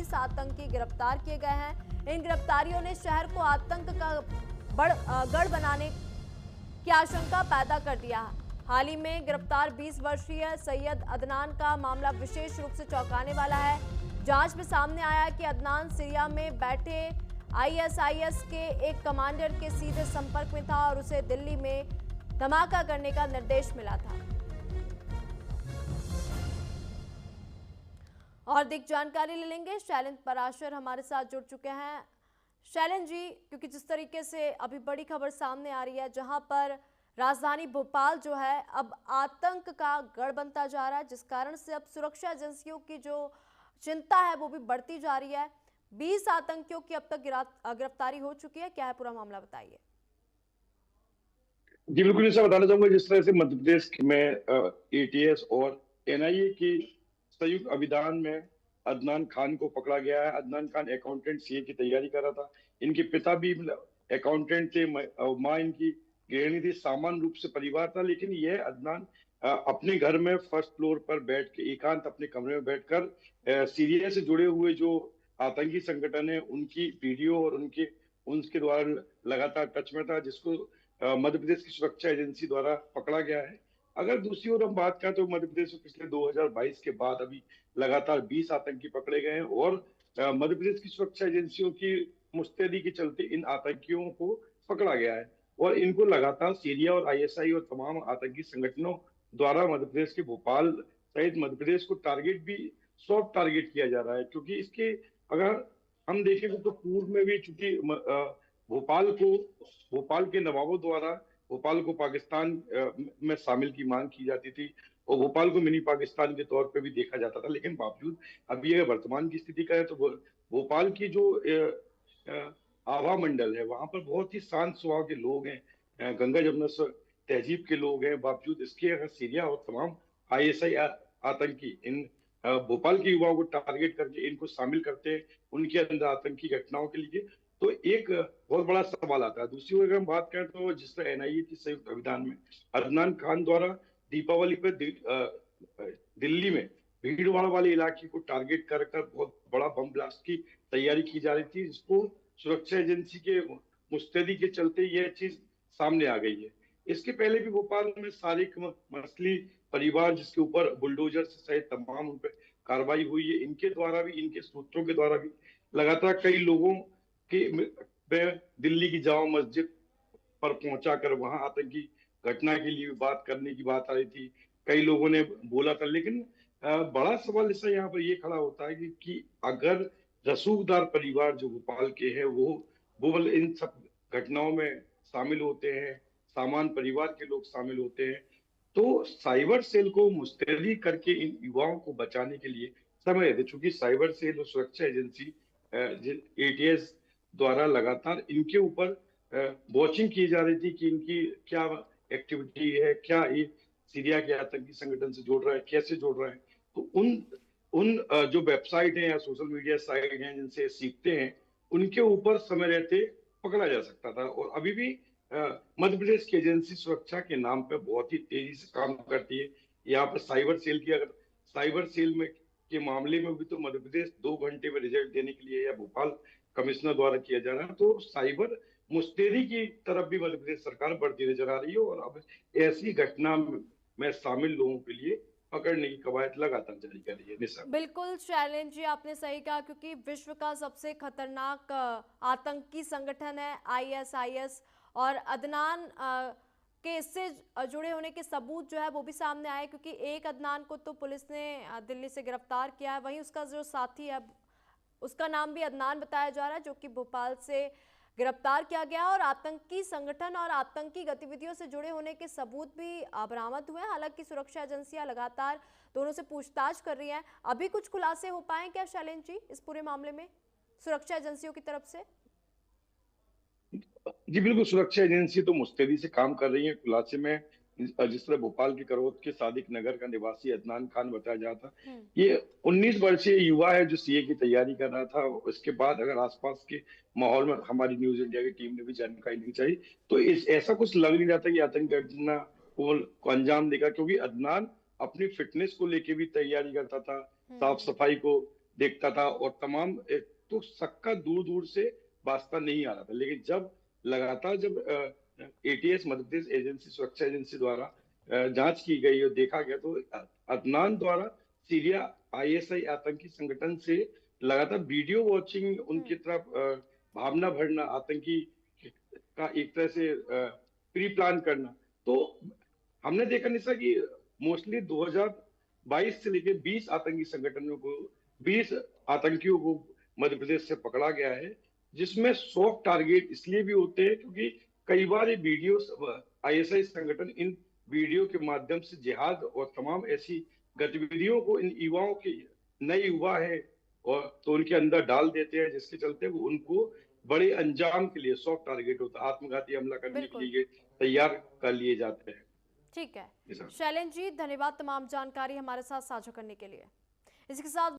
20 आतंकी गिरफ्तार किए गए हैं। इन गिरफ्तारियों ने शहर को आतंक का गढ़ बनाने की आशंका पैदा कर दिया। हाल ही में गिरफ्तार 20 वर्षीय सैयद अदनान का मामला विशेष रूप से चौंकाने वाला है। जांच में सामने आया कि अदनान सीरिया में बैठे आईएसआईएस के एक कमांडर के सीधे संपर्क में था और उसे दिल्ली में धमाका करने का निर्देश मिला था। और अधिक जानकारी ले लेंगे, शैलेंद्र पराशर हमारे साथ जुड़ चुके हैं। शैलेंद्र जी, क्योंकि जिस तरीके से अभी बड़ी खबर सामने आ रही है, जहां पर राजधानी भोपाल जो है अब आतंक का गढ़ बनता जा रहा है, जिस कारण से अब सुरक्षा एजेंसियों की जो चिंता है वो भी बढ़ती जा रही है। 20 आतंकियों की अब तक गिरफ्तारी हो चुकी है, क्या है पूरा मामला, बताइए। जी बिल्कुल, ऐसा बताना चाहूंगा जिस तरह से मध्य प्रदेश में एटीएस और एनआईए की संयुक्त अभियान में अदनान खान को पकड़ा गया है। अदनान खान अकाउंटेंट सीए की तैयारी कर रहा था। इनके पिता भी अकाउंटेंट थे, माँ इनकी गृहिणी थी। सामान्य रूप से परिवार था, लेकिन यह अदनान अपने घर में फर्स्ट फ्लोर पर बैठ के एकांत अपने कमरे में बैठकर सीरिया से जुड़े हुए जो आतंकी संगठन है उनकी वीडियो और उनके द्वारा लगातार टच में था, जिसको मध्य प्रदेश की सुरक्षा एजेंसी द्वारा पकड़ा गया है। अगर दूसरी ओर हम बात करें तो मध्य प्रदेश में पिछले 2022 के बाद अभी लगातार 20 आतंकी पकड़े गए हैं और मध्य प्रदेश की सुरक्षा एजेंसियों की मुस्तैदी के चलते इन आतंकियों को पकड़ा गया है और इनको लगातार सीरिया और आईएसआई और तमाम आतंकी संगठनों द्वारा मध्य प्रदेश के भोपाल सहित मध्य प्रदेश को टारगेट भी सॉफ्ट टारगेट किया जा रहा है। क्योंकि इसके अगर हम देखेंगे तो पूर्व में भी चूंकि भोपाल के नवाबों द्वारा भोपाल को पाकिस्तान में शामिल की मांग की जाती थी और भोपाल को मिनी पाकिस्तान के तौर पे भी देखा जाता था। लेकिन बावजूद अब ये वर्तमान की स्थिति का है तो भोपाल की जो आभा मंडल है वहां पर बहुत ही शांत स्वभाव के लोग हैं, गंगा जमुना तहजीब के लोग हैं। बावजूद इसके अगर सीरिया और तमाम आईएसआई आतंकी इन भोपाल के युवाओं को टारगेट करके इनको शामिल करते हैं उनके अंदर आतंकी घटनाओं के लिए, तो एक बहुत बड़ा सवाल आता है। दूसरी ओर अगर हम बात करें तो जिस तरह एनआईए की संयुक्त अभियान में अदनान खान द्वारा दीपावली पर दिल्ली में भीड़भाड़ वाले इलाके को टारगेट कर बहुत बड़ा बम ब्लास्ट की तैयारी की जा रही थी, जिसको सुरक्षा एजेंसी के मुस्तैदी के चलते यह चीज सामने आ गई है। इसके पहले भी भोपाल में सारिक मसली परिवार जिसके ऊपर बुलडोजर से सहित तमाम उन पर कार्रवाई हुई है, इनके द्वारा भी इनके सूत्रों के द्वारा भी लगातार कई लोगों कि दिल्ली की जामा मस्जिद पर पहुंचाकर वहां आतंकी घटना के लिए बात करने की बात आ रही थी, कई लोगों ने बोला था। लेकिन बड़ा सवाल इससे यहाँ पर ये खड़ा होता है कि अगर रसूखदार परिवार जो भोपाल के हैं वो इन सब घटनाओं में शामिल होते हैं, सामान्य परिवार के लोग शामिल होते हैं, तो साइबर सेल को मुस्तैदी करके इन युवाओं को बचाने के लिए समय देते। चूंकि साइबर सेल और सुरक्षा एजेंसी एटीएस द्वारा लगातार इनके ऊपर वॉचिंग की जा रही थी कि इनकी क्या एक्टिविटी है, क्या ये सीरिया के आतंकी संगठन से जोड़ रहा है, कैसे जोड़ रहा है। तो उन जो वेबसाइट हैं या सोशल मीडिया साइट हैं जिनसे सीखते हैं उनके ऊपर समय रहते पकड़ा जा सकता था। और अभी भी मध्य प्रदेश की एजेंसी सुरक्षा के नाम पर बहुत ही तेजी से काम करती है। यहाँ पर साइबर सेल की अगर साइबर सेल में के मामले में भी तो मध्य प्रदेश 2 घंटे में रिजल्ट देने के लिए या भोपाल कमिश्नर द्वारा किया जा रहा है, तो साइबर मुस्तैदी की तरफ भी मध्य प्रदेश सरकार बढ़ती नजर आ रही है और अब ऐसी घटना में शामिल लोगों के लिए पकड़ने की कवायद लगातार जारी कर रही है। बिल्कुल शैलेंद्र जी, आपने सही कहा, क्योंकि विश्व का सबसे खतरनाक आतंकी संगठन है आईएसआईएस और अदनान के इससे जुड़े होने के सबूत जो है वो भी सामने आए, क्योंकि एक अदनान को तो पुलिस ने दिल्ली से गिरफ्तार किया है, वहीं उसका जो साथी है उसका नाम भी अदनान बताया जा रहा है, जो कि भोपाल से गिरफ्तार किया गया और आतंकी संगठन और आतंकी गतिविधियों से जुड़े होने के सबूत भी बरामद हुए। हालांकि सुरक्षा एजेंसियां लगातार दोनों से पूछताछ कर रही हैं। अभी कुछ खुलासे हो पाए क्या शैलेंद्र जी इस पूरे मामले में सुरक्षा एजेंसियों की तरफ से? जी बिल्कुल, सुरक्षा एजेंसी तो मुस्तैदी से काम कर रही है। खुलासे में जिस तरह भोपाल के करौद के सादिक नगर का निवासी अदनान खान बताया जाता, ये 19 वर्षीय युवा है जो सीए की तैयारी कर रहा था। उसके बाद अगर आसपास के माहौल में हमारी न्यूज इंडिया की टीम ने भी जानकारी दी चाहिए तो ऐसा कुछ लग नहीं रहा था कि आतंकी घटना को अंजाम देगा, क्योंकि अदनान अपनी फिटनेस को लेके भी तैयारी करता था, साफ सफाई को देखता था और तमाम तो शक का दूर दूर से वास्ता नहीं आ रहा था। लेकिन जब लगातार जब एटीएस मध्य प्रदेश एजेंसी सुरक्षा एजेंसी द्वारा जांच की गई और देखा गया तो अदनान द्वारा सीरिया आईएसआई आतंकी संगठन से लगातार वीडियो वॉचिंग हम्म। उनकी तरफ भावना भरना, आतंकी का एक तरह से प्री प्लान करना। तो हमने देखा निशा कि मोस्टली 2022 से लेकर 20 आतंकी संगठनों को 20 आतंकियों को मध्य प्रदेश से पकड़ा गया है, जिसमें सॉफ्ट टारगेट इसलिए भी होते हैं क्योंकि कई बार ये वीडियो आईएसआई संगठन इन वीडियो के माध्यम से जिहाद और तमाम ऐसी गतिविधियों को इन युवाओं के, नए युवा है और तो उनके अंदर डाल देते हैं, जिसके चलते वो उनको बड़े अंजाम के लिए सॉफ्ट टारगेट होता है, आत्मघाती हमला करने के बिल्कुल। लिए तैयार कर लिए जाते हैं। ठीक है। जी सर। शैलेंद्र जी, धन्यवाद तमाम जानकारी हमारे साथ साझा करने के लिए। इसके साथ